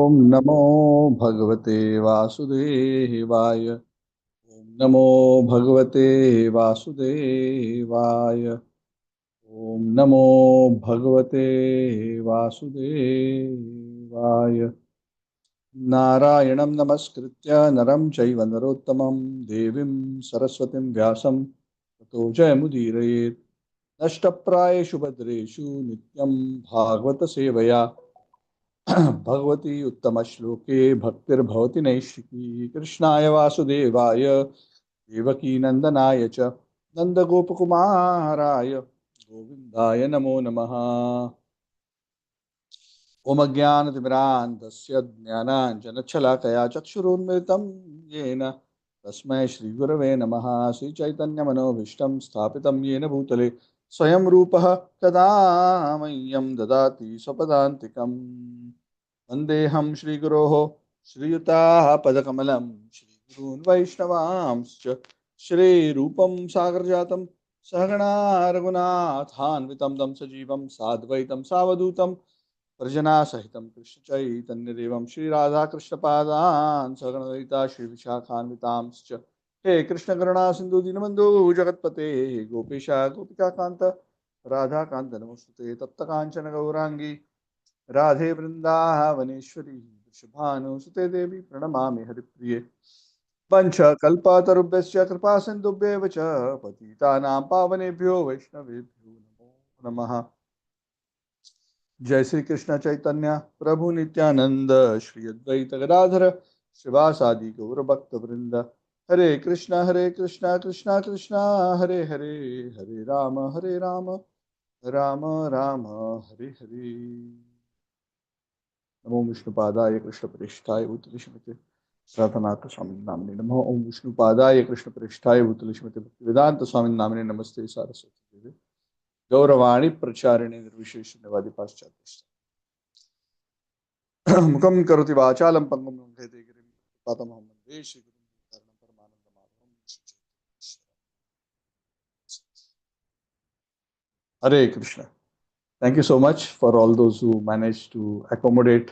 ओम नमो भगवते वासुदेवाय। ओम नमो भगवते वासुदेवाय। ओम नमो भगवते वासुदेवाय। नारायणं नमस्कृत्य नरं चैव नरोत्तमं देवीं सरस्वतीं व्यासं ततो जयमुदीरयेत्। नष्टप्रायेषु भद्रेषु नित्यं भागवत सेवया भगवती उत्तम श्लोके भक्तिर्भवति नैष्ठिकी। कृष्णाय वासुदेवाय देवकी नंदनाय च नंदगोपकुमाराय गोविंदाय नमो नमः। ओम अज्ञानतिमिरान्धस्य ज्ञानाञ्जनशलाकया चक्षुरुन्मिलितं येन तस्मै श्रीगुरवे नमः। श्रीचैतन्यमनोभीष्टं स्थापितं येन भूतले स्वयं रूपः कदा मह्यं ददाति स्वपदान्तिकम्। वन्देऽहं श्रीगुरोः श्रीयुताः पदकमलं श्रीगुरून् वैष्णवांश्च श्रीरूपं सागरजातं सहगणा रघुनाथान्वितं तं सजीवं साद्वैतं सावधूतं प्रजना सहितं कृष्णचैतन्यदेवं श्रीराधाकृष्णपादान् सगणललिता श्रीविशाखान्वितांश्च हे कृष्णकरुणा सिन्धु दीनबन्धु जगत्पते गोपेश गोपिकान्त राधाकान्त नमोस्तुते तप्तकाञ्चन गौराङ्गी राधे वृन्दावनेश्वरी वृषभानुसुते देवी प्रणमामि हरिप्रिये। वंशकल्पतरुभ्यश्च कृपा सिन्धुभ्येव च पतितानां पावनेभ्यो वैष्णवेभ्यो नमो नमः। जय श्री कृष्ण चैतन्य प्रभु नित्यानंद श्री अद्वैत गदाधर श्रीवासादि गौर भक्त वृंद। हरे कृष्णा कृष्णा कृष्णा हरे हरे, हरे राम राम राम हरे हरे। नमो विष्णुपादाय कृष्णप्रेष्ठाय भूतले श्रीमते रघुनाथ स्वामी नामिने नमः। ओम विष्णुपादाय कृष्णप्रेष्ठाय भूतले श्रीमते भक्तिवेदांत स्वामी नामिने नमस्ते सारस्वती देवे गौरवाणी प्रचारिणे निर्विशेष निवादि पाश्चात्य मुखम करोति वाचालं पंगुं लंघयते गिरिं पातमहं वन्दे श्रीगुरुं शरणं परमानन्दमाधवं। हरे Krishna. Thank you so much for all those who managed to accommodate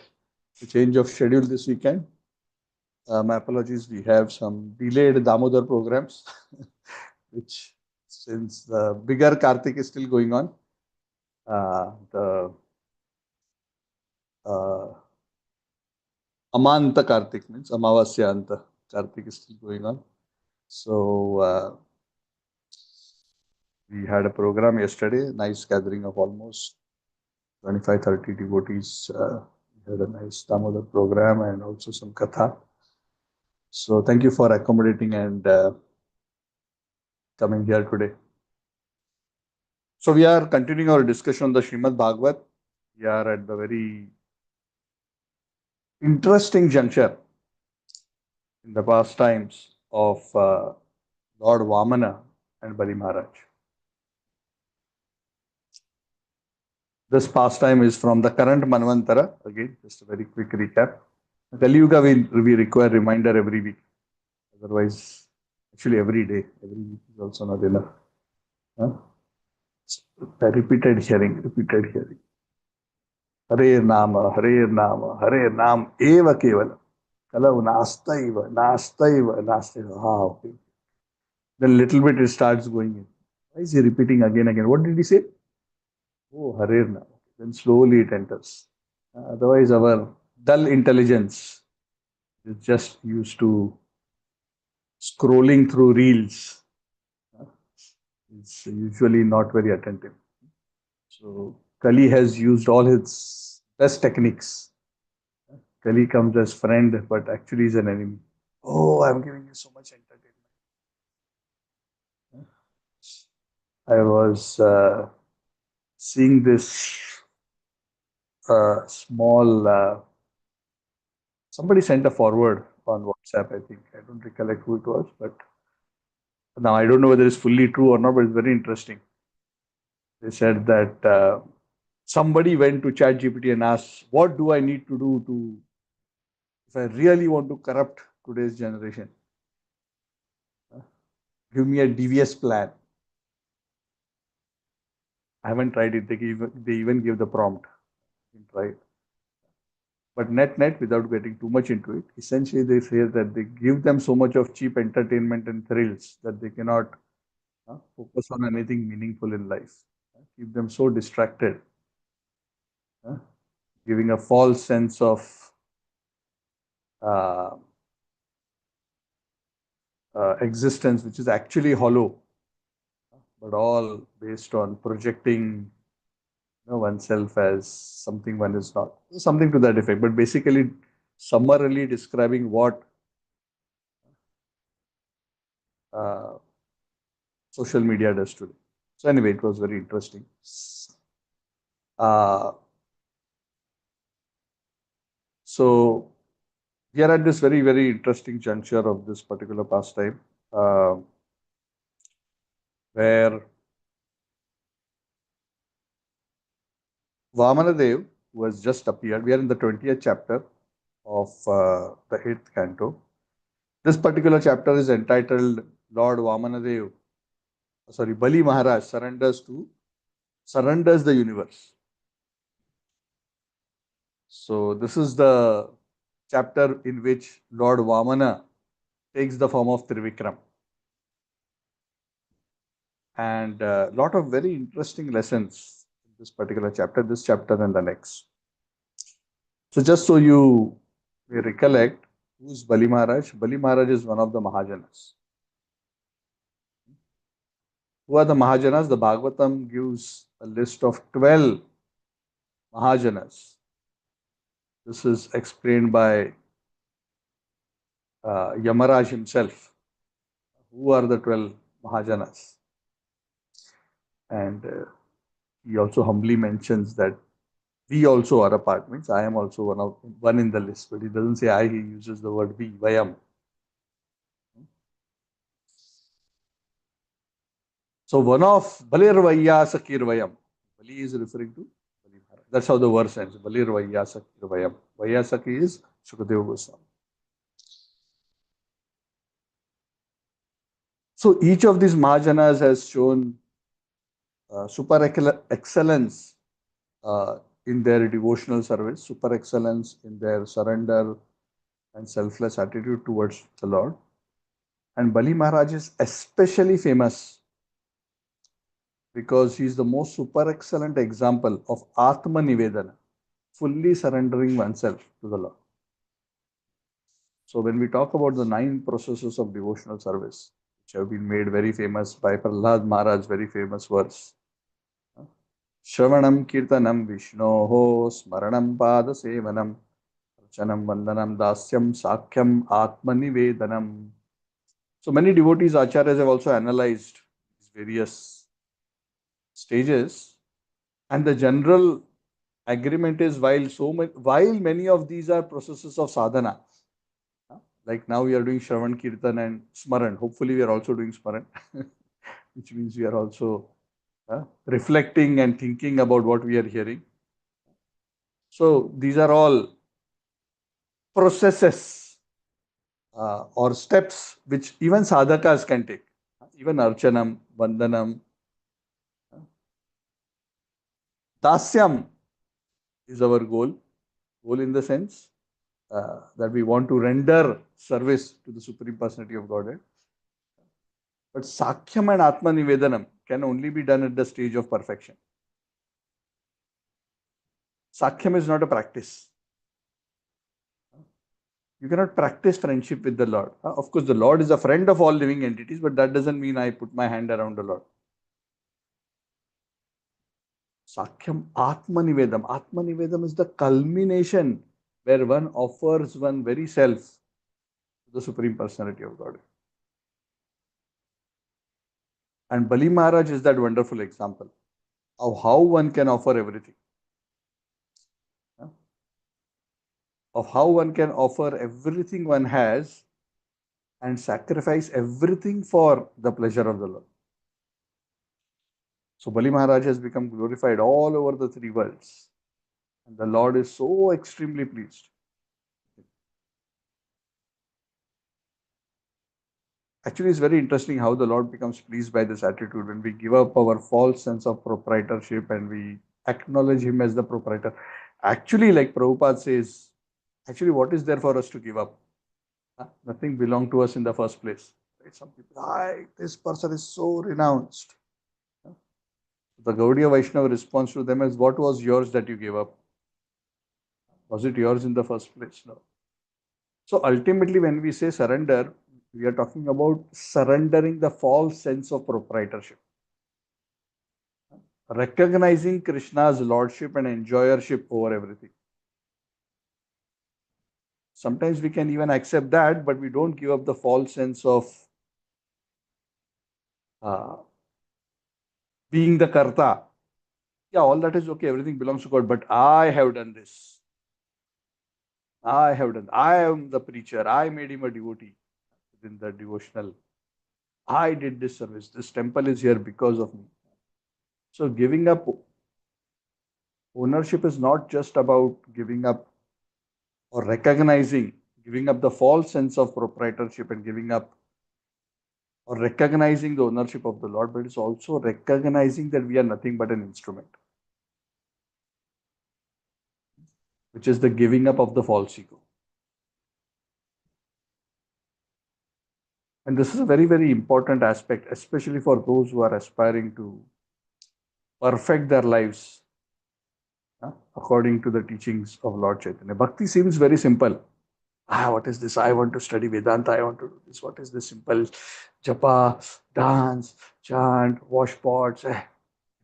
the change of schedule this weekend. My apologies, we have some delayed Damodar programs, which since the bigger Kartik is still going on, the Amanta Kartik means Amavasya Anta Kartik is still going on. So we had a program yesterday, nice gathering of almost 25-30 devotees. We had a nice Damodar program and also some Katha. So thank you for accommodating and coming here today. So we are continuing our discussion on the Srimad Bhagavat. We are at the very interesting juncture in the past times of Lord Vamana and Bali Maharaj. This pastime is from the current Manvantara. Again, just a very quick recap. Kali Yuga, we require reminder every week. Otherwise, actually every day, every week is also not enough. Huh? Repeated hearing. Hare Nama, Eva Kevala. Kalau nastaiva. Okay. Then little bit it starts going in. Why is he repeating again? What did he say? Oh, Hare Nama. Then slowly it enters. Otherwise, our dull intelligence is just used to scrolling through reels. It's usually not very attentive. So Kali has used all his best techniques. Kali comes as friend, but actually is an enemy. Oh, I'm giving you so much entertainment. I was seeing this small. Somebody sent a forward on WhatsApp. I think I don't recollect who it was, but now I don't know whether it's fully true or not. But it's very interesting. They said that somebody went to ChatGPT and asked, "What do I need to do to if I really want to corrupt today's generation? Give me a devious plan." I haven't tried it. They even give the prompt. Try it. But net, without getting too much into it, essentially they say that they give them so much of cheap entertainment and thrills that they cannot focus on anything meaningful in life. Keep them so distracted, uh, giving a false sense of uh, existence, which is actually hollow, but all based on projecting oneself as something one is not, something to that effect. But basically, summarily describing what uh, social media does today. So anyway, it was very interesting. Uh, so we are at this very interesting juncture of this particular pastime, where Vamanadev, who has just appeared, we are in the 20th chapter of the 8th canto. This particular chapter is entitled Lord Vamanadev, sorry, Bali Maharaj surrenders the universe. So this is the chapter in which Lord Vamana takes the form of Trivikram. And a lot of very interesting lessons in this particular chapter, this chapter and the next. So just so you may recollect, who is Bali Maharaj? Bali Maharaj is one of the Mahajanas. Who are the Mahajanas? The Bhagavatam gives a list of 12 Mahajanas. This is explained by Yamaraj himself. Who are the 12 Mahajanas? And he also humbly mentions that we also are a part. Means I am also one in the list, but he doesn't say I, he uses the word we, Vayam. So one of Balir Vayyasakir Vayam. Bali is referring to Bali Maharaj. That's how the verse ends. Balir Vayyasakir Vayam. Vayyasaki is Shukadeva Goswami. So each of these Mahajanas has shown super excellence in their devotional service, super excellence in their surrender and selfless attitude towards the Lord. And Bali Maharaj is especially famous because he is the most super excellent example of Atma Nivedana, fully surrendering oneself to the Lord. So when we talk about the 9 processes of devotional service, which have been made very famous by Prahlad Maharaj, very famous verse, Shravanam Kirtanam Vishnoho Smaranam Pada Sevanam Archanam Vandanam Dasyam Sakyam Atma Nivedanam. So many devotees, acharyas have also analyzed these various stages, and the general agreement is while many of these are processes of sadhana, like now we are doing Shravan Kirtan and Smaran. Hopefully, we are also doing Smaran, which means we are also reflecting and thinking about what we are hearing. So these are all processes or steps which even sadhakas can take. Even Archanam, Vandanam, Dasyam is our goal. Goal in the sense that we want to render service to the Supreme Personality of Godhead. But Sakhyam and Atma Nivedanam can only be done at the stage of perfection. Sakhyam is not a practice. You cannot practice friendship with the Lord. Of course, the Lord is a friend of all living entities, but that doesn't mean I put my hand around the Lord. Sakhyam Atma Nivedam. Atma Nivedam is the culmination where one offers one very self to the Supreme Personality of God. And Bali Maharaj is that wonderful example of how one can offer everything. Of how one can offer everything one has and sacrifice everything for the pleasure of the Lord. So Bali Maharaj has become glorified all over the 3 worlds. And the Lord is so extremely pleased. Actually, it's very interesting how the Lord becomes pleased by this attitude when we give up our false sense of proprietorship and we acknowledge Him as the proprietor. Actually, like Prabhupada says, Actually, what is there for us to give up? Nothing belonged to us in the first place. Right? Some people, this person is so renounced. The Gaudiya Vaishnava response to them is, what was yours that you gave up? Was it yours in the first place? No. So ultimately, when we say surrender, we are talking about surrendering the false sense of proprietorship. Recognizing Krishna's lordship and enjoyership over everything. Sometimes we can even accept that, but we don't give up the false sense of uh, being the karta. Yeah, all that is okay, everything belongs to God, but I have done this. I have done. I am the preacher. I made him a devotee within the devotional. I did this service. This temple is here because of me. So giving up ownership is not just about giving up or recognizing, giving up the false sense of proprietorship and giving up or recognizing the ownership of the Lord, but it's also recognizing that we are nothing but an instrument, which is the giving up of the false ego. And this is a very, very important aspect, especially for those who are aspiring to perfect their lives according to the teachings of Lord Chaitanya. Bhakti seems very simple. What is this? I want to study Vedanta. I want to do this. What is this simple japa, dance, chant, wash pots?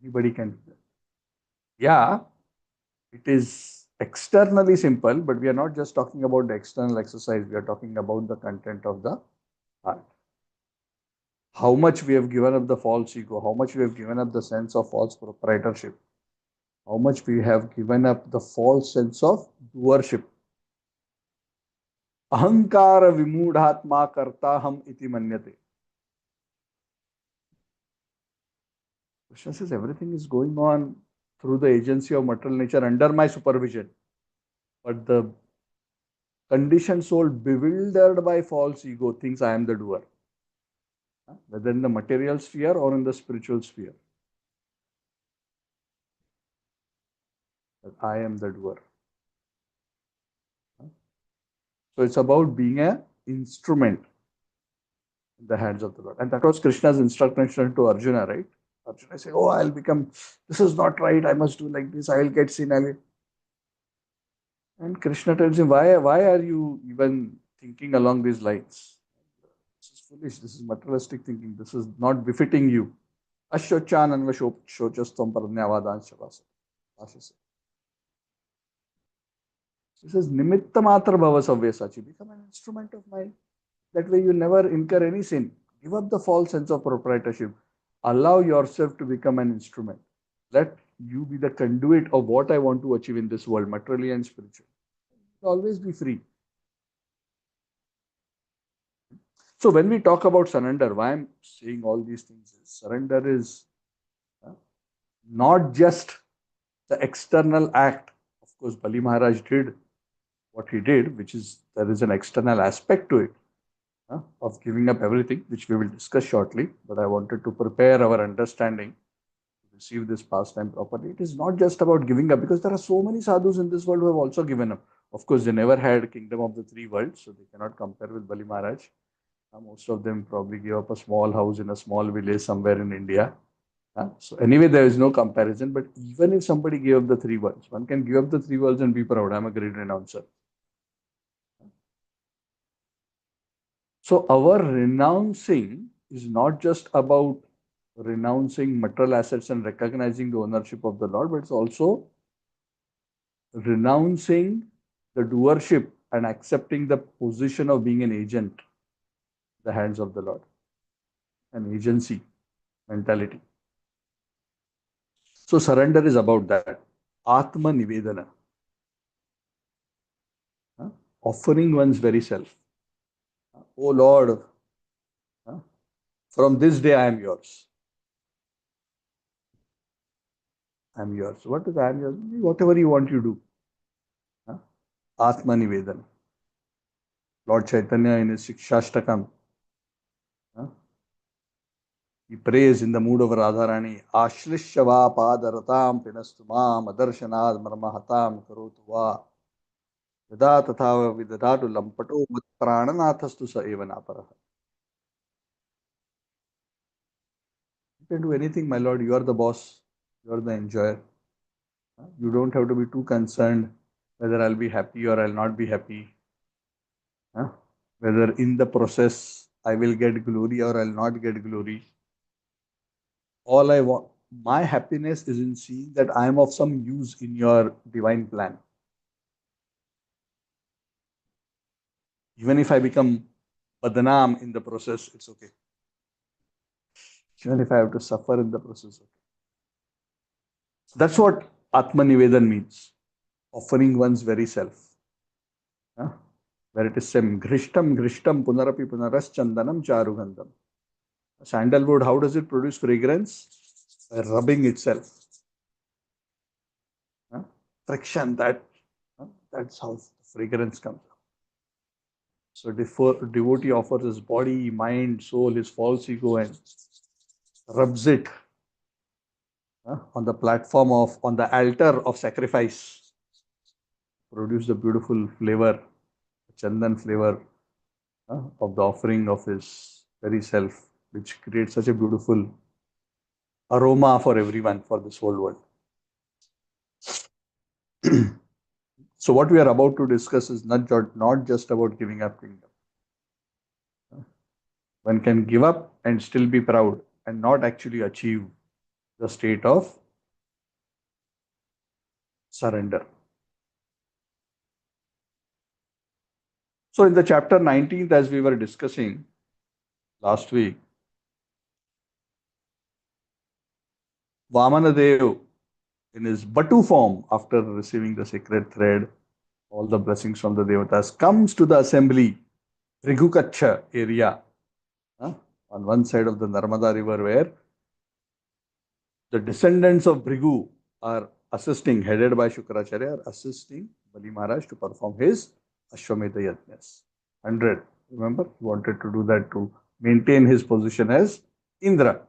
Anybody can do that. Yeah, it is externally simple, but we are not just talking about the external exercise. We are talking about the content of the heart. How much we have given up the false ego, how much we have given up the sense of false proprietorship, how much we have given up the false sense of doership. Ahankara vimudhatma karta ham iti manyate. Krishna says everything is going on through the agency of material nature under my supervision. But the conditioned soul, bewildered by false ego, thinks I am the doer, whether in the material sphere or in the spiritual sphere. I am the doer. So it's about being an instrument in the hands of the Lord. And that was Krishna's instruction to Arjuna, right? Arjuna said, oh, I'll become, this is not right, I must do like this, I will get sin. And Krishna tells him, why are you even thinking along these lines? This is foolish, this is materialistic thinking, this is not befitting you. Ashochananva shochastam paranyavadan shavasa. He says, Nimitta matra bhava savyasachi. Become an instrument of mine. That way you never incur any sin. Give up the false sense of proprietorship. Allow yourself to become an instrument. Let you be the conduit of what I want to achieve in this world, materially and spiritually. Always be free. So when we talk about surrender, why I'm saying all these things is surrender is not just the external act. Of course, Bali Maharaj did what he did, which is there is an external aspect to it of giving up everything, which we will discuss shortly. But I wanted to prepare our understanding to receive this pastime properly. It is not just about giving up, because there are so many sadhus in this world who have also given up. Of course, they never had kingdom of the three worlds, so they cannot compare with Bali Maharaj. Most of them probably gave up a small house in a small village somewhere in India. So anyway, there is no comparison. But even if somebody gave up the three worlds, one can give up the three worlds and be proud. I'm a great renouncer. So our renouncing is not just about renouncing material assets and recognizing the ownership of the Lord, but it's also renouncing the doership and accepting the position of being an agent, the hands of the Lord, an agency mentality. So surrender is about that. Atma Nivedana. Offering one's very self. Oh Lord, from this day I am yours. I am yours. What is I am yours? Whatever you want, you do. Atma Nivedana. Lord Chaitanya in his Shikshashtakam, he prays in the mood of Radharani, Ashlishyava padaratam pinastumam adarshanaad marmahatam karotuva. Yada tatha vidadatu lampato mat prananathastu sa eva naparaha. You can do anything, my lord. You are the boss. You are the enjoyer. You don't have to be too concerned whether I'll be happy or I'll not be happy. Whether in the process I will get glory or I'll not get glory. All I want, my happiness is in seeing that I am of some use in your divine plan. Even if I become badnaam in the process, it's okay. Even if I have to suffer in the process, okay. That's what Atma Nivedan means. Offering one's very self. Where it is same. Grishtam, Grishtam, Punarapi, Punaras, Chandanam, Charugandham. Sandalwood, how does it produce fragrance? By rubbing itself. Friction, that's how fragrance comes. So devotee offers his body, mind, soul, his false ego and rubs it on the platform on the altar of sacrifice. Produce the beautiful flavor, chandan flavor of the offering of his very self, which creates such a beautiful aroma for everyone, for this whole world. So what we are about to discuss is not just about giving up kingdom. One can give up and still be proud and not actually achieve the state of surrender. So in the chapter 19th, as we were discussing last week, Vamanadev, in his Batu form, after receiving the sacred thread, all the blessings from the Devatas, comes to the assembly, Brigukacha area, on one side of the Narmada river, where the descendants of Brigu are assisting, headed by Shukracharya, are assisting Bali Maharaj to perform his Ashwamedha Yajnas. 100. Remember, he wanted to do that to maintain his position as Indra.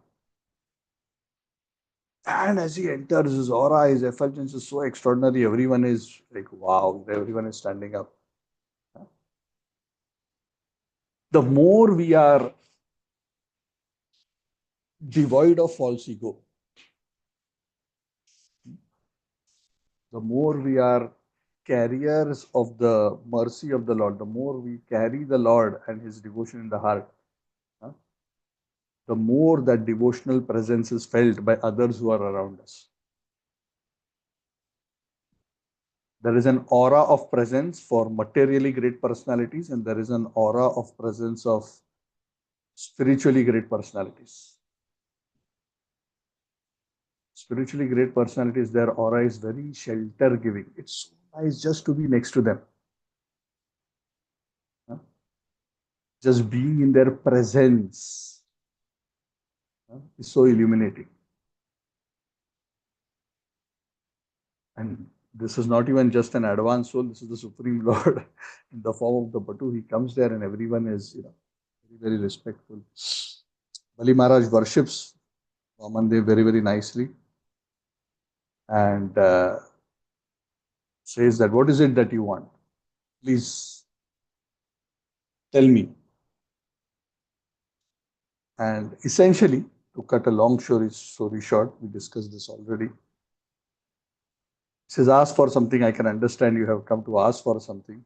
And as he enters, his aura, his effulgence is so extraordinary. Everyone is like, wow, everyone is standing up. The more we are devoid of false ego, the more we are carriers of the mercy of the Lord, the more we carry the Lord and his devotion in the heart, the more that devotional presence is felt by others who are around us. There is an aura of presence for materially great personalities, and there is an aura of presence of spiritually great personalities. Spiritually great personalities, their aura is very shelter giving. It's so nice just to be next to them. Just being in their presence is so illuminating. And this is not even just an advanced soul, this is the Supreme Lord in the form of the Batu. He comes there and everyone is, very, very respectful. Bali Maharaj worships Vamandev very, very nicely and says that, what is it that you want? Please tell me. And essentially, to cut a long story short, we discussed this already. He says, ask for something. I can understand you have come to ask for something.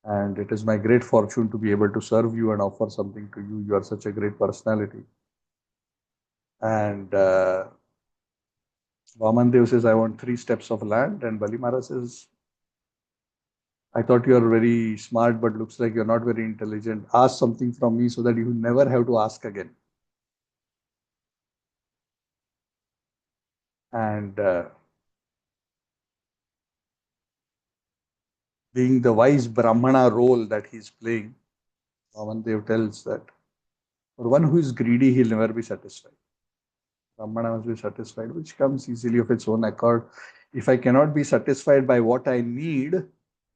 And it is my great fortune to be able to serve you and offer something to you. You are such a great personality. And Vamandev says, I want 3 steps of land. And Bali Maharaj says, I thought you are very smart, but looks like you're not very intelligent. Ask something from me so that you never have to ask again. And being the wise Brahmana role that he's playing, Vamandev tells that for one who is greedy, he'll never be satisfied. Brahmana must be satisfied, which comes easily of its own accord. If I cannot be satisfied by what I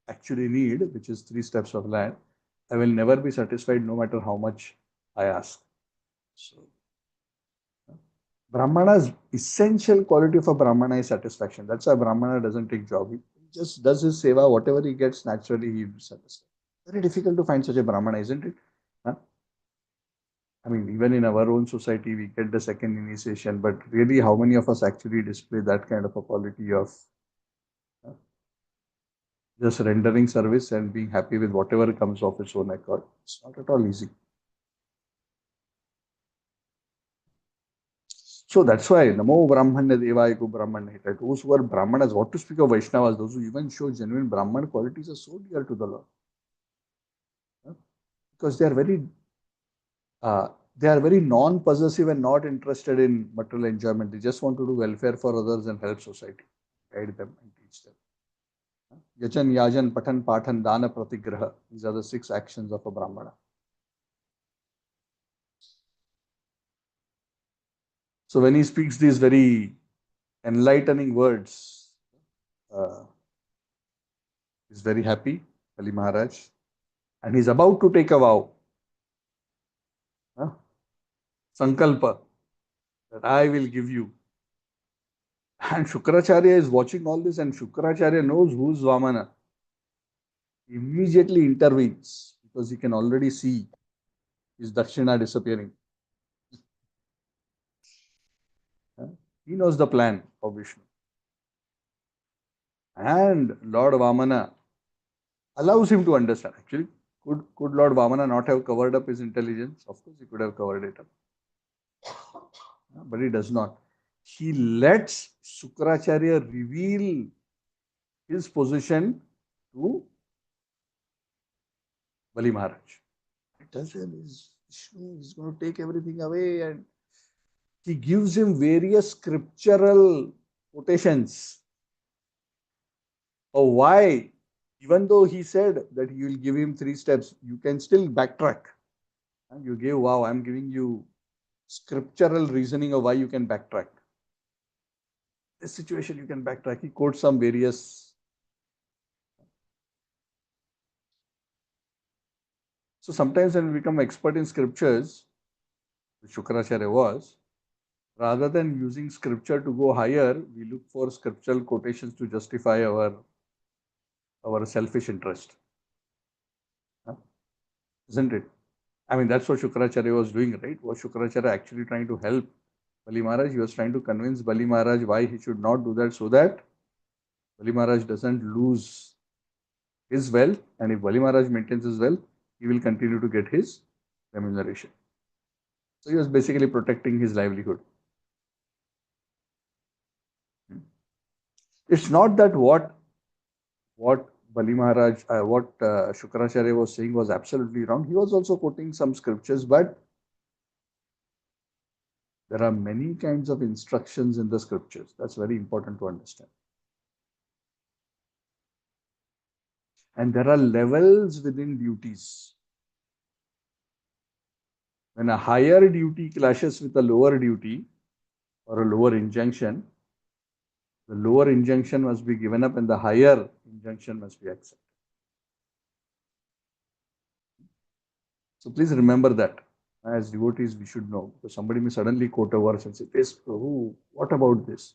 actually need, which is 3 steps of land, I will never be satisfied no matter how much I ask. So, Brahmana's essential quality of a Brahmana is satisfaction. That's why Brahmana doesn't take job. He just does his seva, whatever he gets, naturally he will satisfy. Very difficult to find such a Brahmana, isn't it? Huh? I mean, even in our own society, we get the second initiation, but really, how many of us actually display that kind of a quality of uh, just rendering service and being happy with whatever comes of its own accord? It's not at all easy. So that's why Namo Brahmanya Devaya Go Brahmanya Hita. Those who are Brahmanas, what to speak of Vaishnavas, those who even show genuine Brahman qualities are so dear to the Lord. Because uh, they are very non-possessive and not interested in material enjoyment. They just want to do welfare for others and help society, guide them and teach them. Yachan, Yajan, Patan, Patan, Dana, Pratigraha. These are the 6 actions of a Brahmana. So when he speaks these very enlightening words, uh, he's very happy, Bali Maharaj, and he's about to take a vow. Sankalpa, that I will give you. And Shukracharya is watching all this, and Shukracharya knows who's Vamana. He immediately intervenes because he can already see his Dakshina disappearing. He knows the plan of Vishnu. And Lord Vamana allows him to understand. Actually, could Lord Vamana not have covered up his intelligence? Of course, he could have covered it up. But he does not. He lets Shukracharya reveal his position to Bali Maharaj. It tells him Vishnu is going to take everything away, and he gives him various scriptural quotations of why, even though he said that you will give him 3 steps, you can still backtrack. You gave, wow, I'm giving you scriptural reasoning of why you can backtrack. This situation you can backtrack. He quotes some various. So sometimes when we become expert in scriptures, which Shukracharya was, rather than using scripture to go higher, we look for scriptural quotations to justify our selfish interest. Isn't it? I mean, that's what Shukracharya was doing, right? Was Shukracharya actually trying to help Bali Maharaj? He was trying to convince Bali Maharaj why he should not do that, so that Bali Maharaj doesn't lose his wealth, and if Bali Maharaj maintains his wealth, he will continue to get his remuneration. So he was basically protecting his livelihood. It's not that what Bali Maharaj, Shukracharya was saying was absolutely wrong. He was also quoting some scriptures, but there are many kinds of instructions in the scriptures. That's very important to understand. And there are levels within duties. When a higher duty clashes with a lower duty or a lower injunction, the lower injunction must be given up and the higher injunction must be accepted. So please remember that. As devotees, we should know. Because somebody may suddenly quote a verse and say, "Yes, Prabhu, what about this?"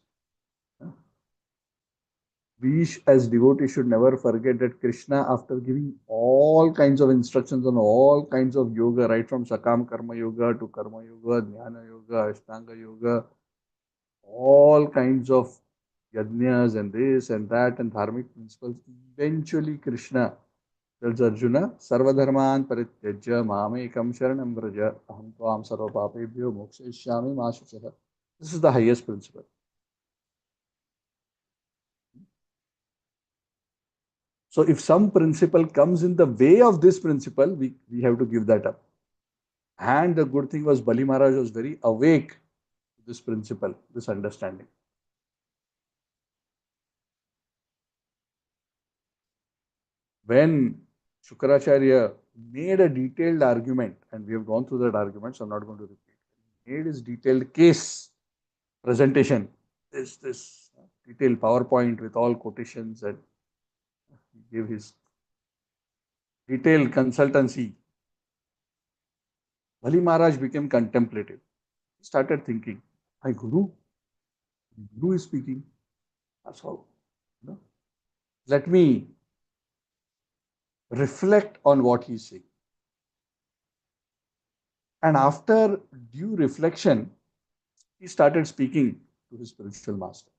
We as devotees should never forget that Krishna, after giving all kinds of instructions on all kinds of yoga, right from Sakam Karma Yoga to Karma Yoga, Jnana Yoga, Ashtanga Yoga, all kinds of yajnas and this and that and dharmic principles, eventually Krishna tells Arjuna, Sarvadharman Parityajya Mamekam Sharanam Vraja Aham Tvam Sarva Papebhyo Mokshayishyami Ma Shuchaha. This is the highest principle. So if some principle comes in the way of this principle, we have to give that up. And the good thing was Bali Maharaj was very awake to this principle, this understanding. When Shukracharya made a detailed argument, and we have gone through that argument, so I'm not going to repeat. He made his detailed case presentation, this detailed PowerPoint with all quotations, and he gave his detailed consultancy. Bali Maharaj became contemplative. He started thinking, my Guru is speaking. That's all. You know? Let me reflect on what he's saying. And after due reflection, he started speaking to his spiritual master.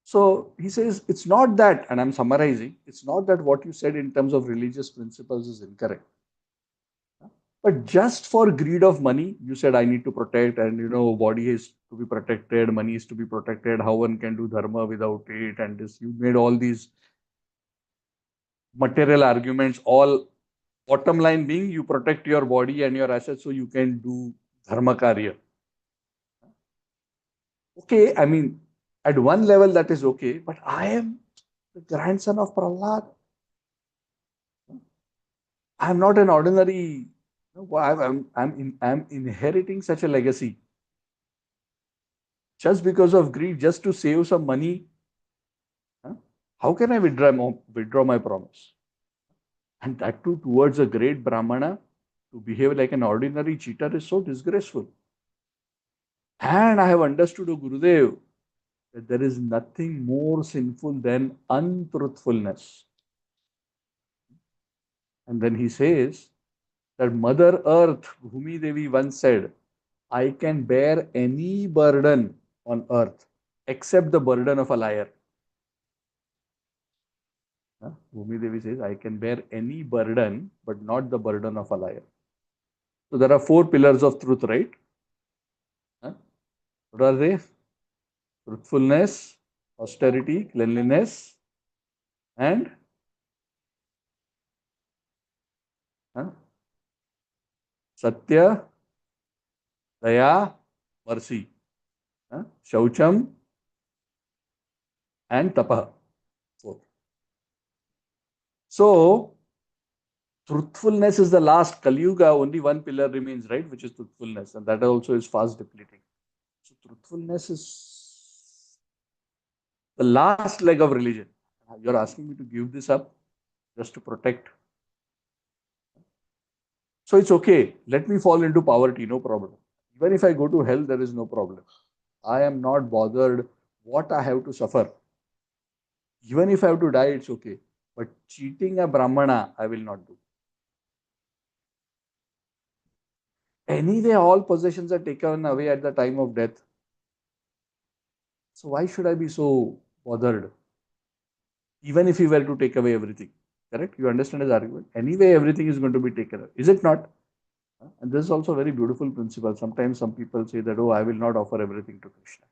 So he says, it's not that, and I'm summarizing, it's not that what you said in terms of religious principles is incorrect. But just for greed of money, you said I need to protect, and body is to be protected, money is to be protected, how one can do dharma without it, and this you made all these material arguments, all bottom line being you protect your body and your assets so you can do dharma karya. Okay, I mean, at one level that is okay, but I am the grandson of Prahlad. I'm not an ordinary, I'm inheriting such a legacy. Just because of greed, just to save some money, huh? How can I withdraw my promise? And that too towards a great Brahmana, to behave like an ordinary cheater is so disgraceful. And I have understood, O Gurudev, that there is nothing more sinful than untruthfulness. And then he says that Mother Earth, Bhumi Devi once said, I can bear any burden on earth except the burden of a liar. Bhumi Devi says, I can bear any burden, but not the burden of a liar. So there are 4 pillars of truth, right? What are they? Truthfulness, austerity, cleanliness, and Satya, Daya, mercy, Shaucham, and Tapa. 4. So, truthfulness is the last. Kali Yuga, only one pillar remains, right? Which is truthfulness. And that also is fast depleting. So, truthfulness is the last leg of religion. You're asking me to give this up just to protect. So, it's okay. Let me fall into poverty, no problem. Even if I go to hell, there is no problem. I am not bothered what I have to suffer. Even if I have to die, it's okay. But cheating a Brahmana, I will not do. Anyway, all possessions are taken away at the time of death. So why should I be so bothered? Even if he were to take away everything. Correct? You understand his argument? Anyway, everything is going to be taken away. Is it not? And this is also a very beautiful principle. Sometimes some people say that, oh, I will not offer everything to Krishna.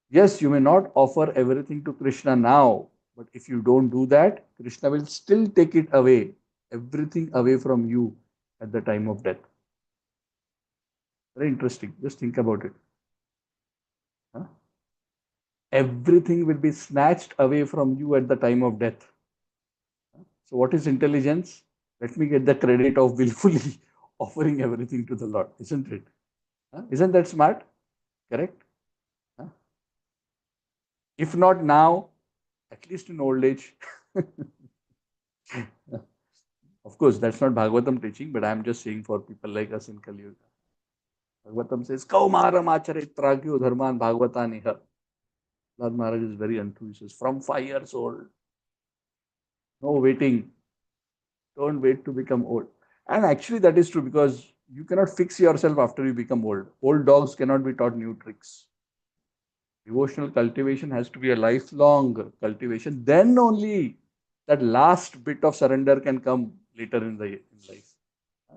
Yes, you may not offer everything to Krishna now, but if you don't do that, Krishna will still take it away, everything away from you at the time of death. Very interesting. Just think about it. Huh? Everything will be snatched away from you at the time of death. So, what is intelligence? Let me get the credit of willfully offering everything to the Lord, isn't it? Huh? Isn't that smart? Correct? Huh? If not now, at least in old age. Of course, that's not Bhagavatam teaching, but I'm just saying for people like us in Kali Yuga. Bhagavatam says, Kaumaram acharit dharman bhagavataniha. Lord Maharaj is very enthused. He says, from 5 years old, no waiting. Don't wait to become old. And actually, that is true because you cannot fix yourself after you become old. Old dogs cannot be taught new tricks. Devotional cultivation has to be a lifelong cultivation. Then only that last bit of surrender can come later in life.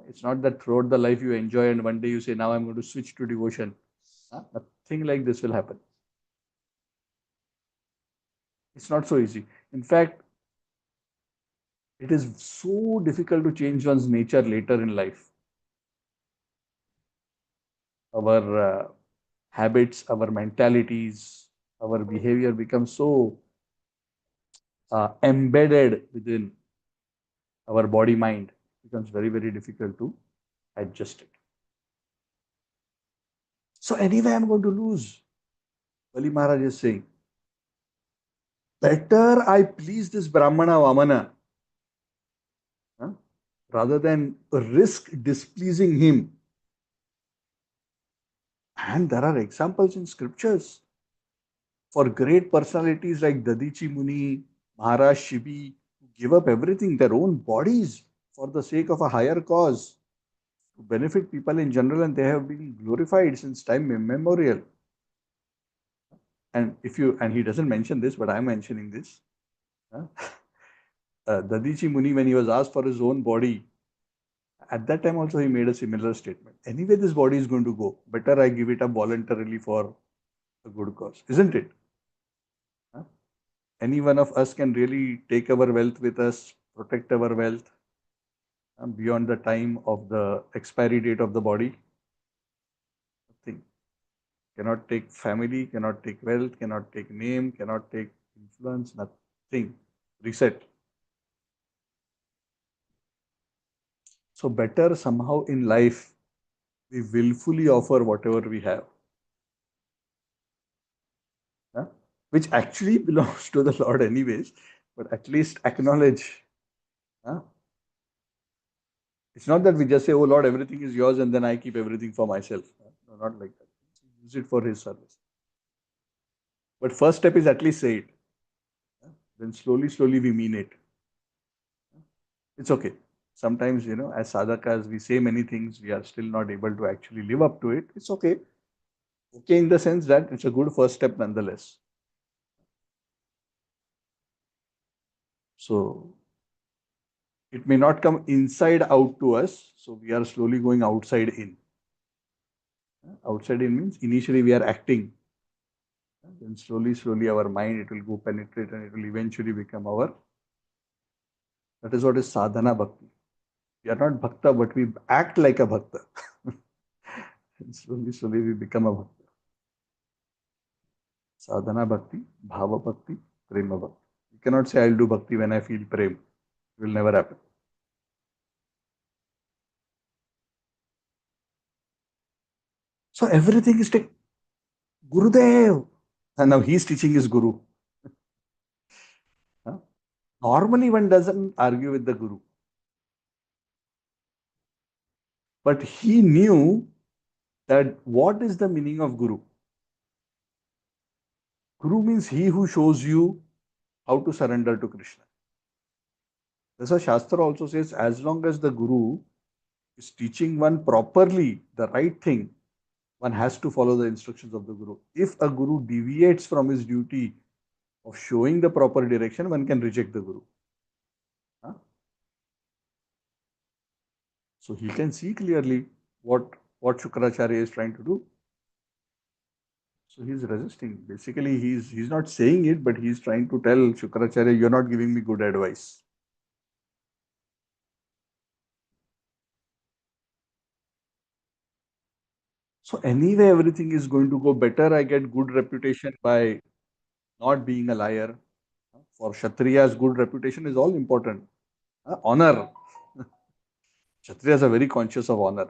It's not that throughout the life you enjoy and one day you say, now I'm going to switch to devotion. Nothing like this will happen. It's not so easy. In fact, it is so difficult to change one's nature later in life. Our habits, our mentalities, our behavior becomes so embedded within our body mind. It becomes very, very difficult to adjust it. So anyway, I'm going to lose. Bali Maharaj is saying, better I please this Brahmana Vamana rather than risk displeasing him And there are examples in scriptures for great personalities like Dadichi Muni, Maharaj Shibi, who give up everything, their own bodies, for the sake of a higher cause, to benefit people in general, and they have been glorified since time immemorial. And if you and he doesn't mention this, but I'm mentioning this. huh? Dadichi Muni, when he was asked for his own body, at that time also he made a similar statement. Anyway, this body is going to go. Better I give it up voluntarily for a good cause, isn't it? Huh? Any one of us can really take our wealth with us, protect our wealth beyond the time of the expiry date of the body. Nothing. Cannot take family, cannot take wealth, cannot take name, cannot take influence, nothing. Reset. So better somehow in life we willfully offer whatever we have, which actually belongs to the Lord anyways, but at least acknowledge. Huh? It's not that we just say, oh Lord, everything is yours and then I keep everything for myself. No, not like that. Use it for His service. But first step is at least say it. Then slowly, slowly we mean it. It's okay. Sometimes, as sadhakas, we say many things, we are still not able to actually live up to it. It's okay. Okay, in the sense that it's a good first step nonetheless. So, it may not come inside out to us. So, we are slowly going outside in. Outside in means initially we are acting. Then slowly, slowly our mind, it will go penetrate and it will eventually become our. That is what is sadhana bhakti. We are not bhakta, but we act like a bhakta. And slowly, slowly we become a bhakta. Sadhana bhakti, bhava bhakti, prema bhakti. You cannot say I'll do bhakti when I feel prem. It will never happen. So everything is take Gurudev. And now he's teaching his guru. Huh? Normally one doesn't argue with the guru. But he knew that what is the meaning of guru? Guru means he who shows you how to surrender to Krishna. That's why Shastra also says as long as the guru is teaching one properly the right thing, one has to follow the instructions of the guru. If a guru deviates from his duty of showing the proper direction, one can reject the guru. Huh? So he can see clearly what Shukracharya is trying to do. So he's resisting. Basically, he's not saying it, but he's trying to tell Shukracharya, you're not giving me good advice. So anyway, everything is going to go better. I get good reputation by not being a liar. For Kshatriyas, good reputation is all important. Honor. Kshatriyas are very conscious of honor.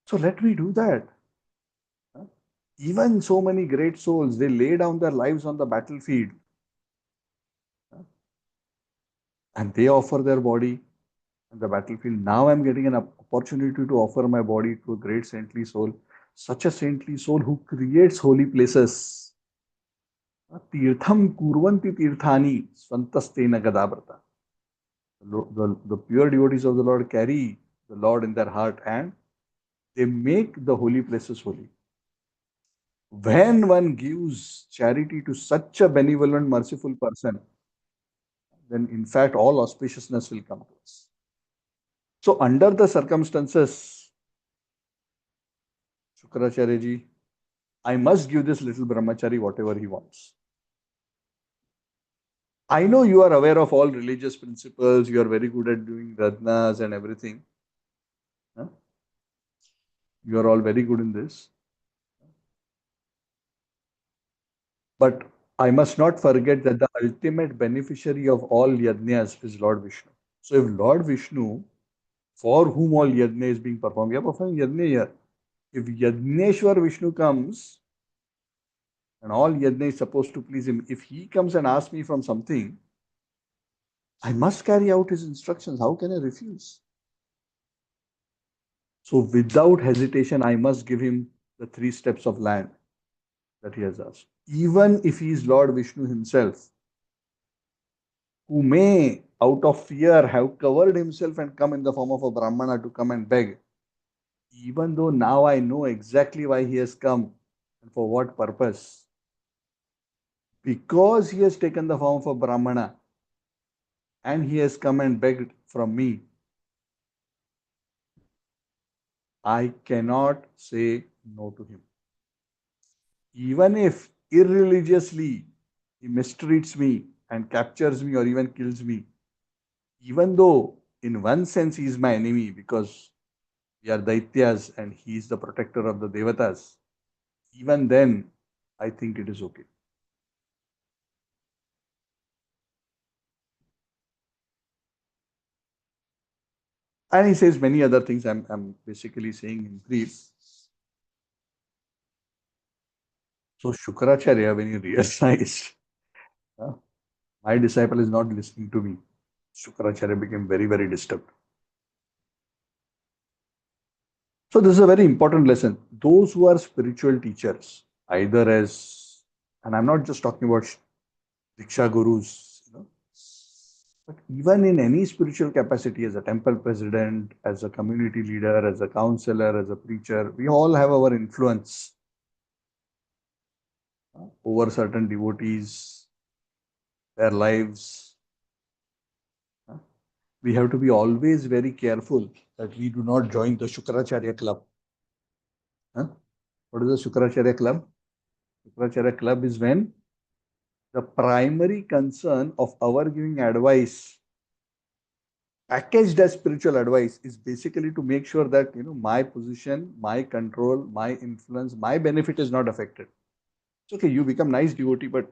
So let me do that. Even so many great souls, they lay down their lives on the battlefield and they offer their body on the battlefield. Now I'm getting an opportunity to offer my body to a great saintly soul, such a saintly soul who creates holy places. Tirtham kurvanti tirthani swantastena gadabrata. The pure devotees of the Lord carry the Lord in their heart and they make the holy places holy. When one gives charity to such a benevolent, merciful person, then in fact all auspiciousness will come to us. So under the circumstances, Shukracharya ji, I must give this little brahmachari whatever he wants. I know you are aware of all religious principles, you are very good at doing radhanas and everything. Huh? You are all very good in this. But I must not forget that the ultimate beneficiary of all yajnas is Lord Vishnu. So if Lord Vishnu, for whom all yajna is being performed, we are performing yajna here. If Yajneshwar Vishnu comes and all yajna is supposed to please him, if he comes and asks me from something, I must carry out his instructions. How can I refuse? So without hesitation, I must give him the 3 steps of land that he has asked. Even if he is Lord Vishnu himself, who may, out of fear, have covered himself and come in the form of a Brahmana to come and beg, even though now I know exactly why he has come and for what purpose, because he has taken the form of a Brahmana and he has come and begged from me, I cannot say no to him. Even if irreligiously he mistreats me and captures me or even kills me, even though in one sense he is my enemy because we are Daityas and he is the protector of the Devatas, even then I think it is okay. And he says many other things. I'm basically saying in brief. So Shukracharya, when he realized, uh, my disciple is not listening to me, Shukracharya became very, very disturbed. So this is a very important lesson. Those who are spiritual teachers, either as, and I'm not just talking about Diksha gurus, but even in any spiritual capacity, as a temple president, as a community leader, as a counselor, as a preacher, we all have our influence over certain devotees, their lives. We have to be always very careful that we do not join the Shukracharya club. What is the Shukracharya club? Shukracharya club is when the primary concern of our giving advice, packaged as spiritual advice, is basically to make sure that my position, my control, my influence, my benefit is not affected. It's okay, you become nice devotee, but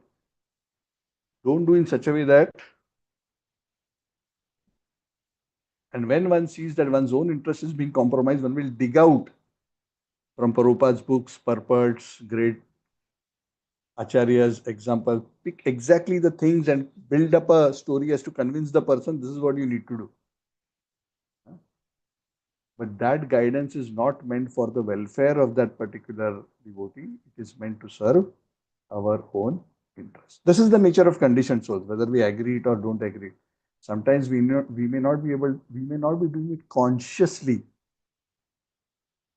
don't do in such a way that, and when one sees that one's own interest is being compromised, one will dig out from Prabhupada's books, purports, great acharyas, example, pick exactly the things and build up a story as to convince the person this is what you need to do. But that guidance is not meant for the welfare of that particular devotee. It is meant to serve our own interest. This is the nature of conditioned souls, whether we agree it or don't agree. Sometimes we may not be able, we may not be doing it consciously,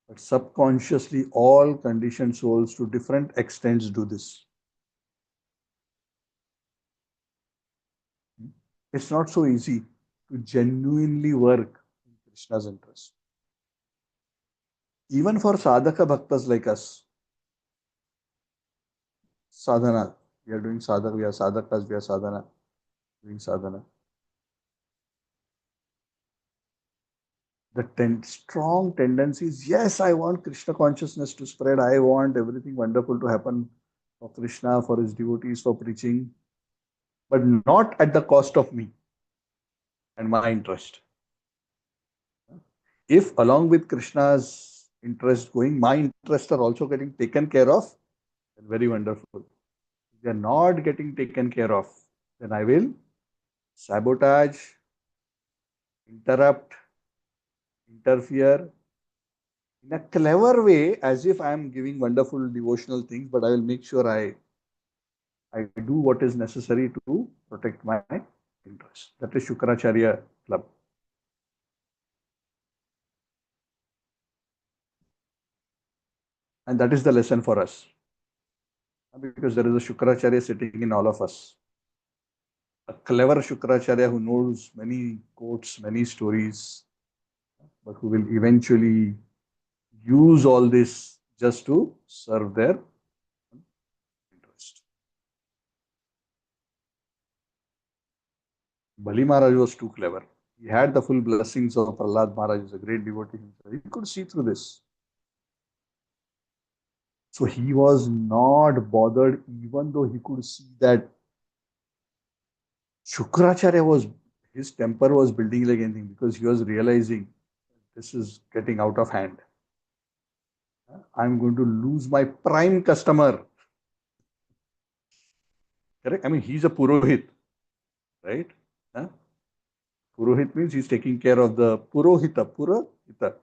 but subconsciously, all conditioned souls to different extents do this. It's not so easy to genuinely work in Krishna's interest. Even for sadhaka bhaktas like us, sadhana, we are doing sadhaka, we are sadhakas, we are sadhana, doing sadhana. The strong tendencies, yes, I want Krishna consciousness to spread, I want everything wonderful to happen for Krishna, for his devotees, for preaching, but not at the cost of me and my interest. If along with Krishna's interest going, my interests are also getting taken care of, then very wonderful. If they are not getting taken care of, then I will sabotage, interrupt, interfere in a clever way, as if I am giving wonderful devotional things, but I will make sure I do what is necessary to protect my interest. That is Shukracharya club. And that is the lesson for us. Because there is a Shukracharya sitting in all of us. A clever Shukracharya who knows many quotes, many stories, but who will eventually use all this just to serve their interest. Bali Maharaj was too clever. He had the full blessings of Prahlad Maharaj, who is a great devotee himself. He could see through this. So he was not bothered, even though he could see that Shukracharya was, his temper was building like anything, because he was realizing this is getting out of hand. I'm going to lose my prime customer. Correct? I mean, he's a Purohit, right? Huh? Purohit means he's taking care of the Purohita. Purohita.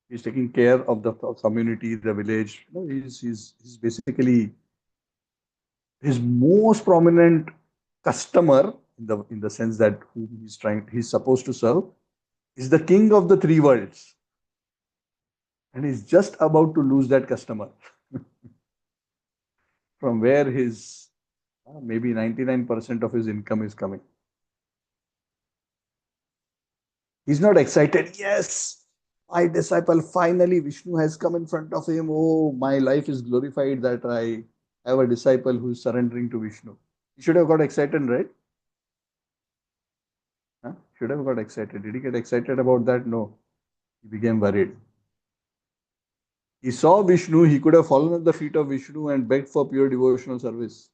He's taking care of the community, the village. You know, he's basically his most prominent customer in the sense that whom he's supposed to serve is the king of the three worlds, and he's just about to lose that customer from where his maybe 99% of his income is coming. He's not excited. Yes, my disciple finally Vishnu has come in front of him. Oh, my life is glorified that I have a disciple who is surrendering to Vishnu. He should have got excited, right? Huh? Should have got excited. Did he get excited about that? No. He became worried. He saw Vishnu, he could have fallen at the feet of Vishnu and begged for pure devotional service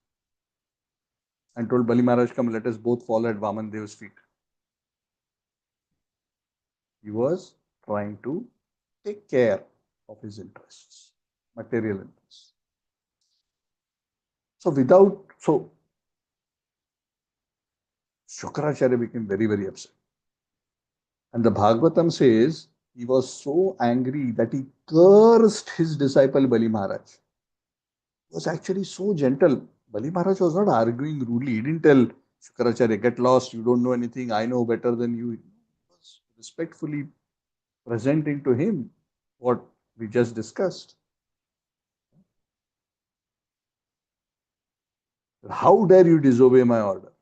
and told Bali Maharaj, come, let us both fall at Vaman Dev's feet. He was trying to take care of his interests, material interests. So Shukracharya became very, very upset. And the Bhagavatam says he was so angry that he cursed his disciple Bali Maharaj. He was actually so gentle. Bali Maharaj was not arguing rudely. He didn't tell Shukracharya, get lost, you don't know anything, I know better than you. He was respectfully presenting to him what we just discussed. How dare you disobey my order?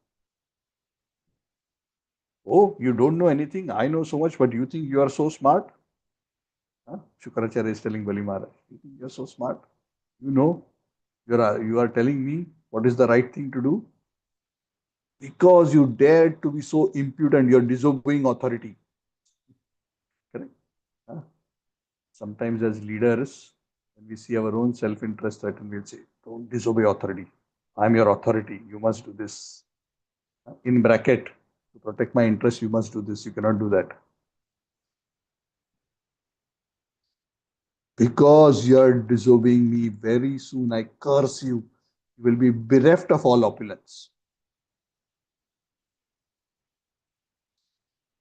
Oh, you don't know anything, I know so much, but you think you are so smart? Huh? Shukracharya is telling Bali Maharaj, you think you are so smart? You know, you are telling me what is the right thing to do? Because you dared to be so impudent, you are disobeying authority. Correct? Huh? Sometimes as leaders, when we see our own self-interest threatened, we'll say, don't disobey authority. I'm your authority. You must do this. In bracket, to protect my interest, you must do this. You cannot do that. Because you are disobeying me, very soon I curse you. You will be bereft of all opulence.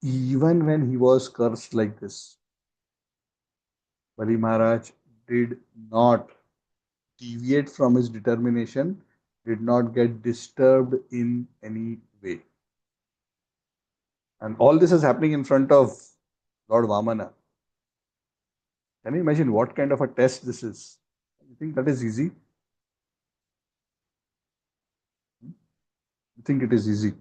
Even when he was cursed like this, Bali Maharaj did not deviate from his determination, did not get disturbed in any way. And all this is happening in front of Lord Vamana. Can you imagine what kind of a test this is? You think that is easy? You think it is easy?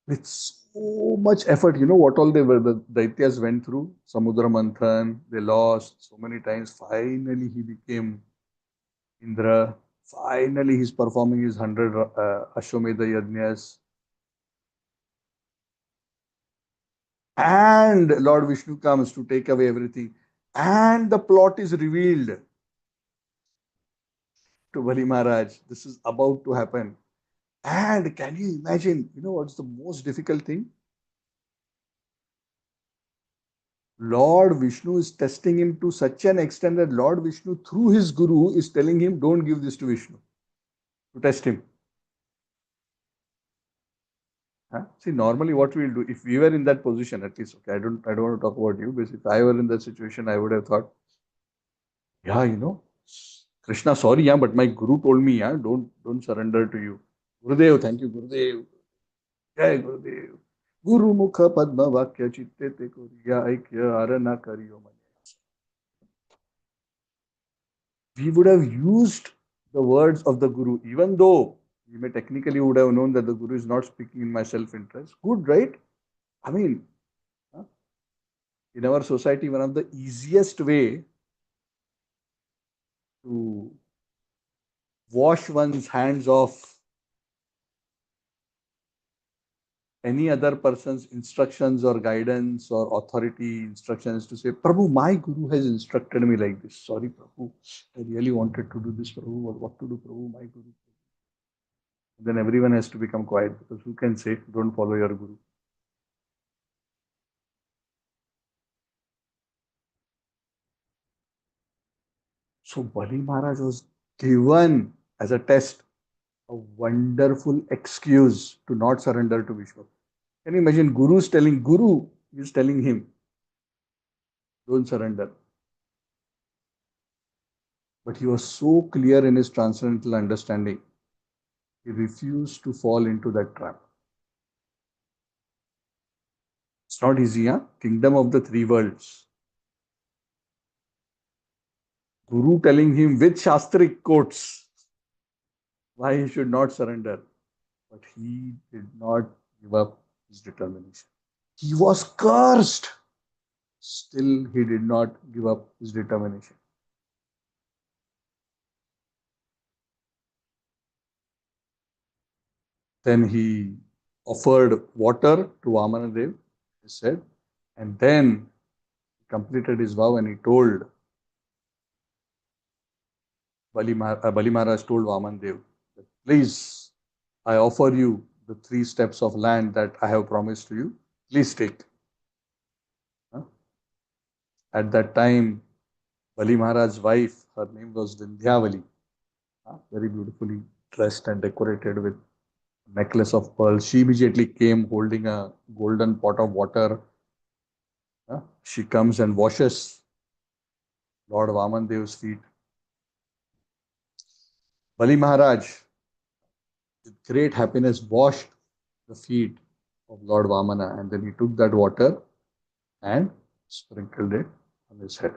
With so much effort, you know what all the Daityas went through? Samudra Manthan, they lost so many times. Finally, he became Indra. Finally, he's performing his 100 Ashwamedha Yajnas. And Lord Vishnu comes to take away everything. And the plot is revealed to Bali Maharaj. This is about to happen. And can you imagine, you know what's the most difficult thing? Lord Vishnu is testing him to such an extent that Lord Vishnu, through his guru, is telling him, don't give this to Vishnu, to test him. Huh? See, normally what we'll do, if we were in that position, at least, okay, I don't want to talk about you, but if I were in that situation, I would have thought, yeah, you know, Krishna, sorry, yeah, but my guru told me, yeah, don't surrender to you. Gurudev, thank you, Gurudev. Jai Gurudev. Guru Mukha Padma Vakya Chitte Te Koriya Aikya Arana Kariyo Mani. We would have used the words of the Guru, even though we may technically would have known that the Guru is not speaking in my self-interest. Good, right? I mean, in our society, one of the easiest way to wash one's hands off any other person's instructions or guidance or authority instructions to say, Prabhu, my Guru has instructed me like this. Sorry, Prabhu, I really wanted to do this, Prabhu, or what to do, Prabhu, my Guru. Then everyone has to become quiet because who can say, don't follow your Guru? So Bali Maharaj was given as a test a wonderful excuse to not surrender to Vishnu. Can you imagine Guru is telling him, don't surrender. But he was so clear in his transcendental understanding, he refused to fall into that trap. It's not easy, huh? Kingdom of the three worlds. Guru telling him with Shastric quotes why he should not surrender. But he did not give up his determination. He was cursed. Still, he did not give up his determination. Then he offered water to Vamanadev, he said, and then he completed his vow and he told Bali Maharaj told Vamanadev, please, I offer you the 3 steps of land that I have promised to you. Please take. At that time, Bali Maharaj's wife, her name was Vindhyavali, very beautifully dressed and decorated with a necklace of pearls. She immediately came holding a golden pot of water. She comes and washes Lord Vamandev's feet. Bali Maharaj, with great happiness, washed the feet of Lord Vamana, and then he took that water and sprinkled it on his head.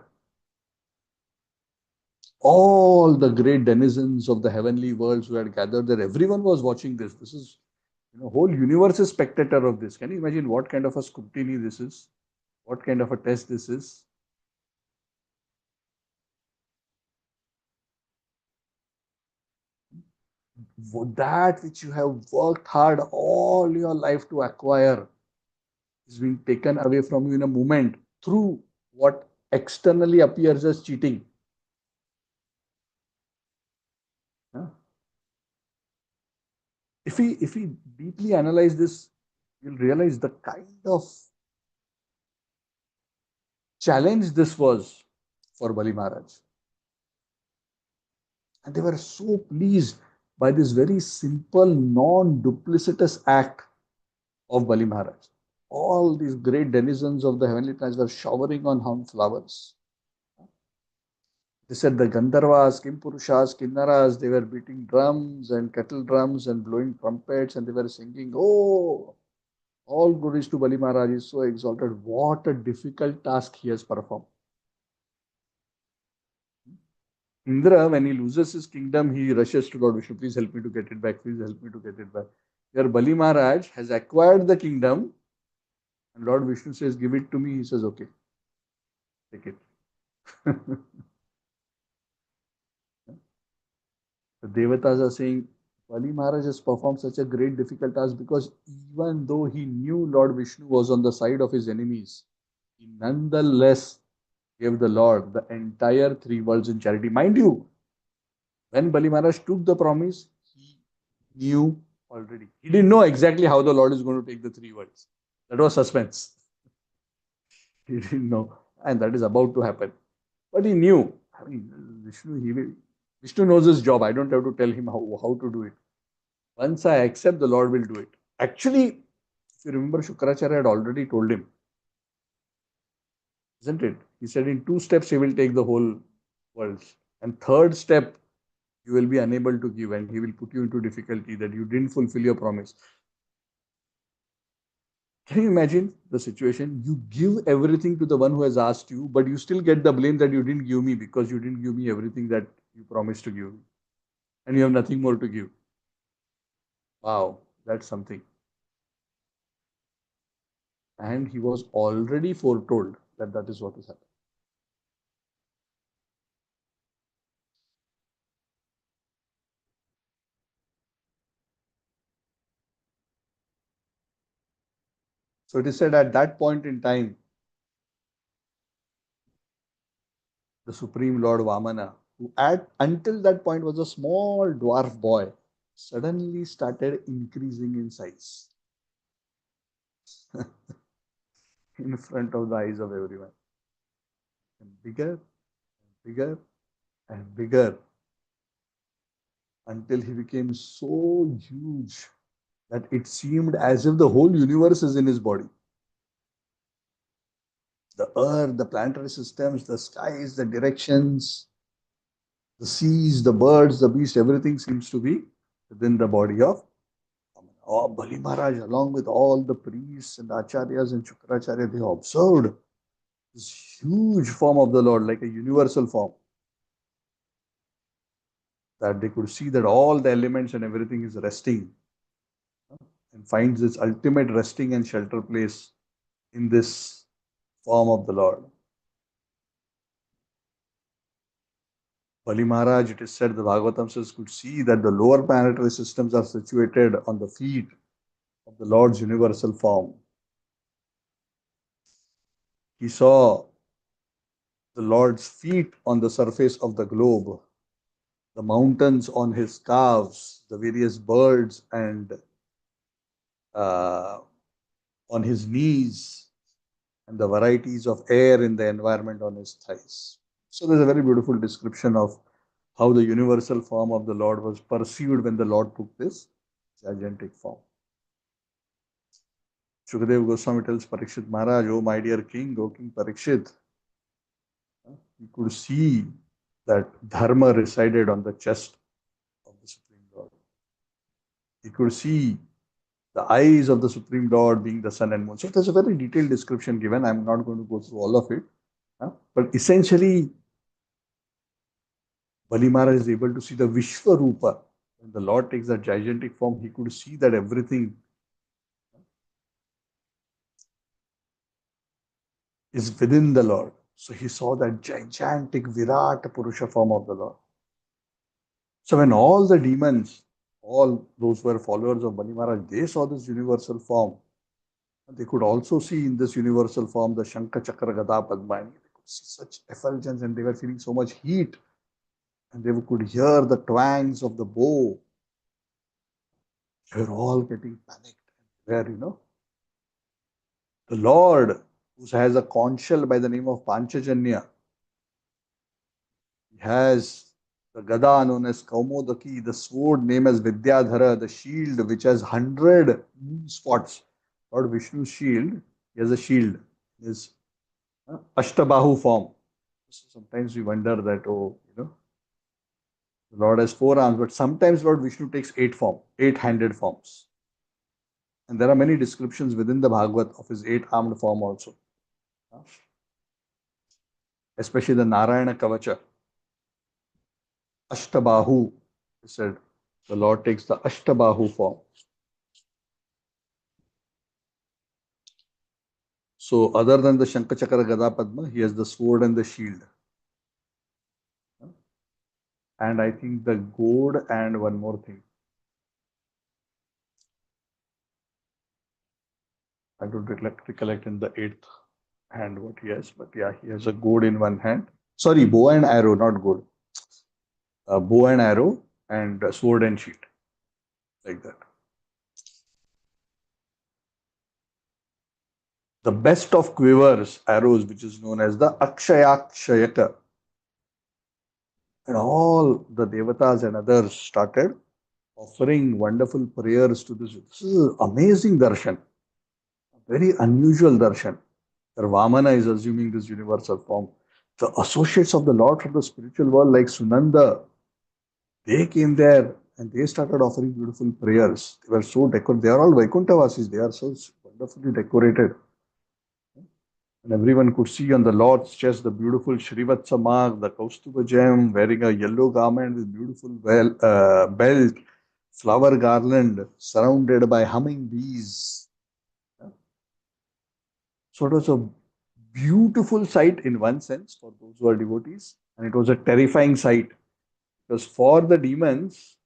All the great denizens of the heavenly worlds who had gathered there, everyone was watching this. This is, whole universe is spectator of this. Can you imagine what kind of a scrutiny this is? What kind of a test this is? That which you have worked hard all your life to acquire is being taken away from you in a moment through what externally appears as cheating. If we deeply analyze this, you'll realize the kind of challenge this was for Bali Maharaj. And they were so pleased by this very simple, non-duplicitous act of Bali Maharaj. All these great denizens of the heavenly planets were showering on hung flowers. They said the Gandharvas, Kimpurushas, Kinnaras, they were beating drums and kettle drums and blowing trumpets and they were singing, oh, all glories to Bali Maharaj, is so exalted. What a difficult task he has performed. Indra, when he loses his kingdom, he rushes to Lord Vishnu, please help me to get it back, please help me to get it back. Here Bali Maharaj has acquired the kingdom and Lord Vishnu says, give it to me. He says, okay, take it. The Devatas are saying, Bali Maharaj has performed such a great difficult task because even though he knew Lord Vishnu was on the side of his enemies, he nonetheless gave the Lord the entire 3 worlds in charity. Mind you, when Bali Maharaj took the promise, he knew already. He didn't know exactly how the Lord is going to take the 3 worlds. That was suspense. He didn't know. And that is about to happen. But he knew. I mean, Vishnu knows his job. I don't have to tell him how to do it. Once I accept, the Lord will do it. Actually, if you remember, Shukracharya had already told him, isn't it? He said in 2 steps he will take the whole world. And 3rd step, you will be unable to give and he will put you into difficulty that you didn't fulfill your promise. Can you imagine the situation? You give everything to the one who has asked you, but you still get the blame that you didn't give me because you didn't give me everything that you promised to give me. And you have nothing more to give. Wow, that's something. And he was already foretold that that is what is happening. So it is said at that point in time, the Supreme Lord Vamana, who until that point was a small dwarf boy, suddenly started increasing in size in front of the eyes of everyone. And bigger, bigger, and bigger. until he became so huge that it seemed as if the whole universe is in his body. The earth, the planetary systems, the skies, the directions, the seas, the birds, the beasts, everything seems to be within the body of Bali Maharaj, along with all the priests and acharyas and Shukracharya. They observed this huge form of the Lord, like a universal form, that they could see that all the elements and everything is resting, and finds its ultimate resting and shelter place in this form of the Lord. Bali Maharaj, it is said, the Bhagavatam says, could see that the lower planetary systems are situated on the feet of the Lord's universal form. He saw the Lord's feet on the surface of the globe, the mountains on his calves, the various birds and uh, on his knees, and the varieties of air in the environment on his thighs. So there's a very beautiful description of how the universal form of the Lord was perceived when the Lord took this gigantic form. Shukadeva Goswami tells Parikshit Maharaj, "Oh my dear king, O King Parikshit," he could see that dharma resided on the chest of the Supreme Lord. He could see the eyes of the Supreme Lord being the sun and moon. So there's a very detailed description given. I'm not going to go through all of it. But essentially, Bali Maharaj is able to see the Vishwarupa. When the Lord takes that gigantic form, he could see that everything is within the Lord. So he saw that gigantic Virat Purusha form of the Lord. So when all the demons, all those who were followers of Bali Maharaj, they saw this universal form. They could also see in this universal form the Shankha Chakra Gada Padma. They could see such effulgence and they were feeling so much heat. And they could hear the twangs of the bow. They were all getting panicked. Where, the Lord, who has a conch shell by the name of Panchajanya, he has the Gada known as Kaumodaki, the sword named as Vidyadhara, the shield which has 100 moon spots. Lord Vishnu's shield, he has a shield, his Ashtabahu form. So sometimes we wonder that, the Lord has 4 arms, but sometimes Lord Vishnu takes 8-handed forms. And there are many descriptions within the Bhagavat of his 8-armed form also. Especially the Narayana Kavacha. Ashtabahu, he said, the Lord takes the Ashtabahu form. So other than the Shankachakra Gada Padma, he has the sword and the shield. And I think the gourd and one more thing. I don't recollect in the 8th hand what he has, but yeah, he has a gourd in one hand. Sorry, bow and arrow, not gourd. Bow and arrow and sword and shield. Like that. The best of quivers, arrows, which is known as the Akshayakshayaka. And all the devatas and others started offering wonderful prayers to this. This is amazing darshan, very unusual darshan. Where Vamana is assuming this universal form. The associates of the Lord from the spiritual world, like Sunanda, they came there and they started offering beautiful prayers. They were so decorated. They are all Vaikuntavasis. They are so wonderfully decorated. And everyone could see on the Lord's chest the beautiful Shrivatsa mark, the Kaustuba gem, wearing a yellow garment with beautiful belt, flower garland, surrounded by humming bees. So it was a beautiful sight in one sense for those who are devotees, and it was a terrifying sight because for the demons,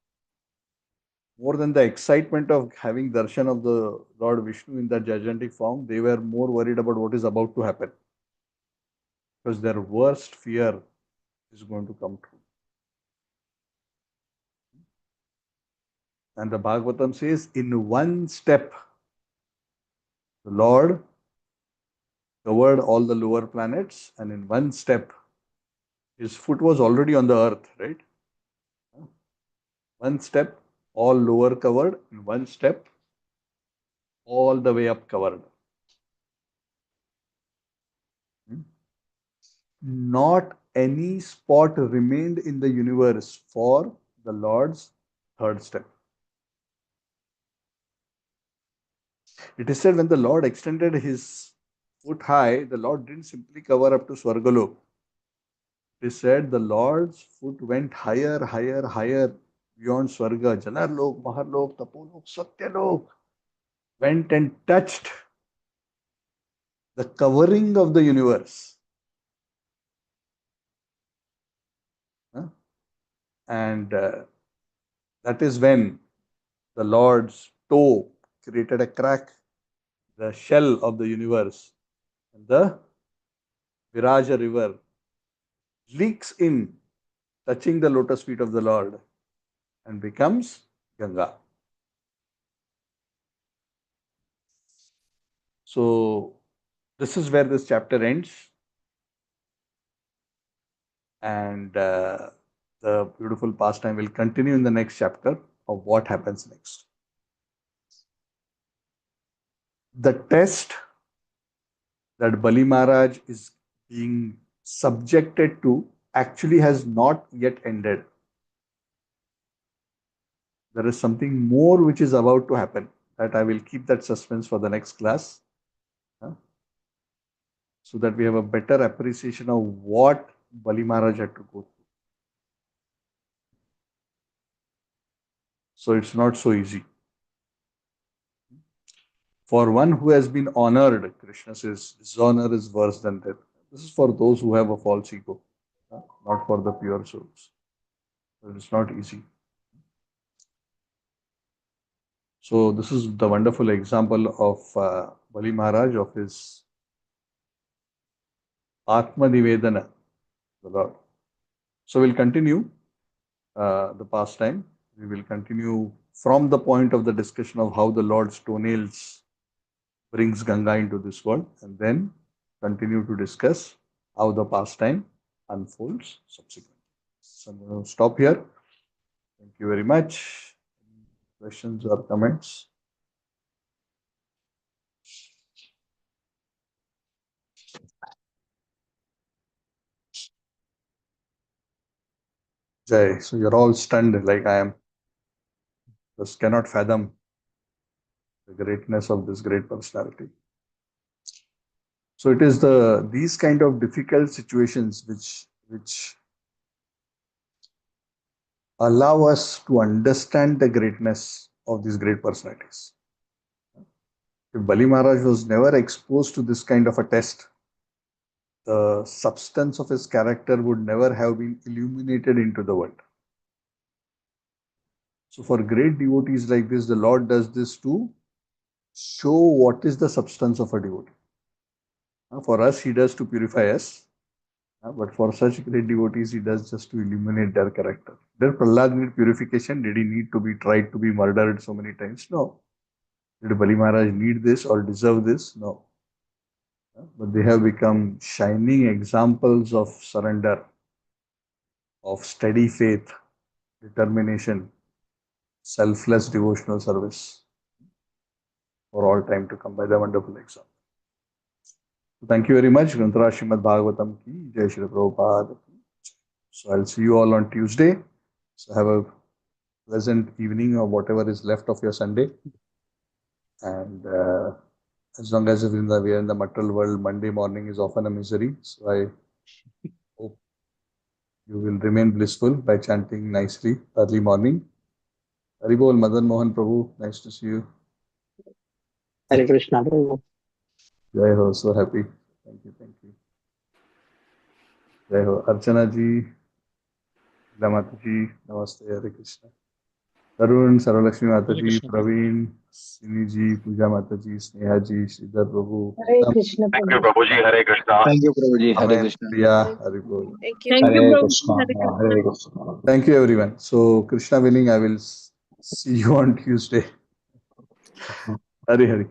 more than the excitement of having darshan of the Lord Vishnu in that gigantic form, they were more worried about what is about to happen because their worst fear is going to come true. And the Bhagavatam says, in one step, the Lord covered all the lower planets, and in one step, his foot was already on the earth, right? One step, all lower covered, and one step, all the way up covered. Not any spot remained in the universe for the Lord's third step. It is said when the Lord extended his foot high, the Lord didn't simply cover up to Swargalok. It is said the Lord's foot went higher, higher, higher beyond Swarga. Janarlok, Maharlok, Tapolok, Satyalok went and touched the covering of the universe. And that is when the Lord's toe created a crack, the shell of the universe, and the Viraja river leaks in, touching the lotus feet of the Lord, and becomes Ganga. So, this is where this chapter ends. And the beautiful pastime will continue in the next chapter of what happens next. The test that Bali Maharaj is being subjected to actually has not yet ended. There is something more which is about to happen, that I will keep that suspense for the next class, so that we have a better appreciation of what Bali Maharaj had to go through. So it's not so easy. For one who has been honored, Krishna says, his honor is worse than death. This is for those who have a false ego, not for the pure souls. So it's not easy. So this is the wonderful example of Bali Maharaj, of his Atma Nivedana, the Lord. So we'll continue the pastime. We will continue from the point of the discussion of how the Lord's toenails brings Ganga into this world, and then continue to discuss how the pastime unfolds subsequently. So I'm going to stop here. Thank you very much. Questions or comments? Jai, so you're all stunned like I am. Just cannot fathom the greatness of this great personality. So it is these kind of difficult situations which allow us to understand the greatness of these great personalities. If Bali Maharaj was never exposed to this kind of a test, the substance of his character would never have been illuminated into the world. So for great devotees like this, the Lord does this to show what is the substance of a devotee. For us, he does to purify us. But for such great devotees, he does just to illuminate their character. Did Prahlad need purification? Did he need to be tried to be murdered so many times? No. Did Bali Maharaj need this or deserve this? No. But they have become shining examples of surrender, of steady faith, determination, selfless devotional service for all time to come by the wonderful example. Thank you very much. Granthara Srimad Bhagavatam ki Jai Shri Prabhupada. So I'll see you all on Tuesday. So have a pleasant evening or whatever is left of your Sunday. And as long as we are in the material world, Monday morning is often a misery. So I hope you will remain blissful by chanting nicely early morning. Haribol, Madan Mohan Prabhu, nice to see you. Hare Krishna Prabhu. Jai Ho, so happy. Thank you, thank you. Jai Ho. Archana ji, Lamata ji, Namaste, Hare Krishna. Tarun, Saralakshmi Mataji, Praveen, Sini ji, Puja Mataji, Sneha ji, Sridhar Prabhu. Hare Krishna Thank you, Prabhu. Prabhuji. Hare Krishna. Thank you, Prabhuji. Hare Amen. Krishna. Priya, Haribol. Thank you. Hare Krishna. Hare Krishna. Thank you, everyone. So, Krishna willing, I will see you on Tuesday. Hari Hari.